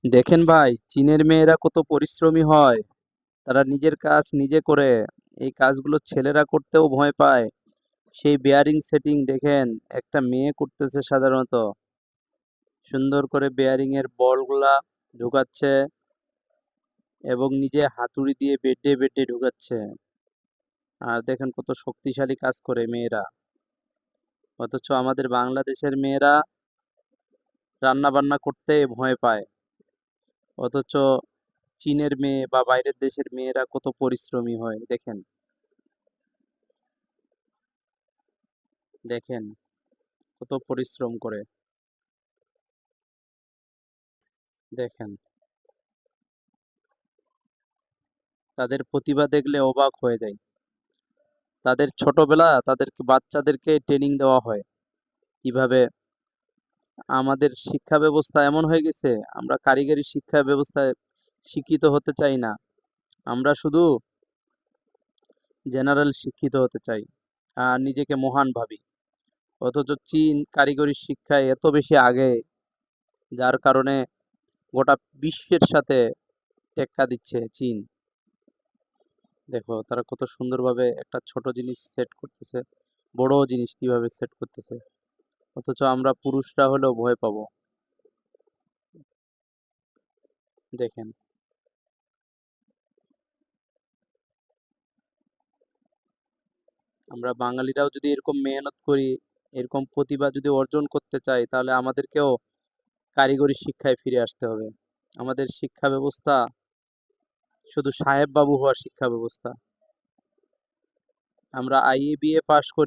দেখেন ভাই, চীনের মেয়েরা কত পরিশ্রমী হয়। তারা নিজের কাজ নিজে করে। এই কাজগুলো ছেলেরা করতেও ভয় পায়। সেই বেয়ারিং সেটিং দেখেন, একটা মেয়ে করতেছে সাধারণত। সুন্দর করে বেয়ারিং এর বলগুলা ঢুকাচ্ছে এবং নিজে হাতুড়ি দিয়ে বেটে বেটে ঢুকাচ্ছে। আর দেখেন কত শক্তিশালী কাজ করে মেয়েরা। অথচ আমাদের বাংলাদেশের মেয়েরা রান্না বান্না করতে ভয় পায়। অথচ চীনের মেয়ে বা বাইরের দেশের মেয়েরা কত পরিশ্রমী হয় দেখেন। দেখেন কত পরিশ্রম করে। দেখেন তাদের প্রতিভা দেখলে অবাক হয়ে যায়। তাদের ছোটবেলা তাদেরকে বাচ্চাদেরকে ট্রেনিং দেওয়া হয় কিভাবে। আমাদের শিক্ষা ব্যবস্থা এমন হয়ে গেছে, আমরা কারিগরি শিক্ষা ব্যবস্থায় শিক্ষিত হতে চাই না। আমরা শুধু জেনারেল শিক্ষিত হতে চাই আর নিজেকে মহান ভাবি। অথচ চীন কারিগরি শিক্ষায় এত বেশি আগে, যার কারণে গোটা বিশ্বের সাথে টেক্কা দিচ্ছে চীন। দেখো তারা কত সুন্দরভাবে একটা ছোট জিনিস সেট করতেছে, বড় জিনিস কিভাবে সেট করতেছে। অথচ আমরা পুরুষরা হলেও ভয় পাবো। দেখেন আমরা বাঙালিরাও যদি এরকম মেহনত করি, এরকম প্রতিভা যদি অর্জন করতে চাই, তাহলে আমাদেরকেও কারিগরি শিক্ষায় ফিরে আসতে হবে। আমাদের শিক্ষা ব্যবস্থা শুধু সাহেব বাবু হওয়ার শিক্ষা ব্যবস্থা। আমরা আইএ বিএ পাশ করি।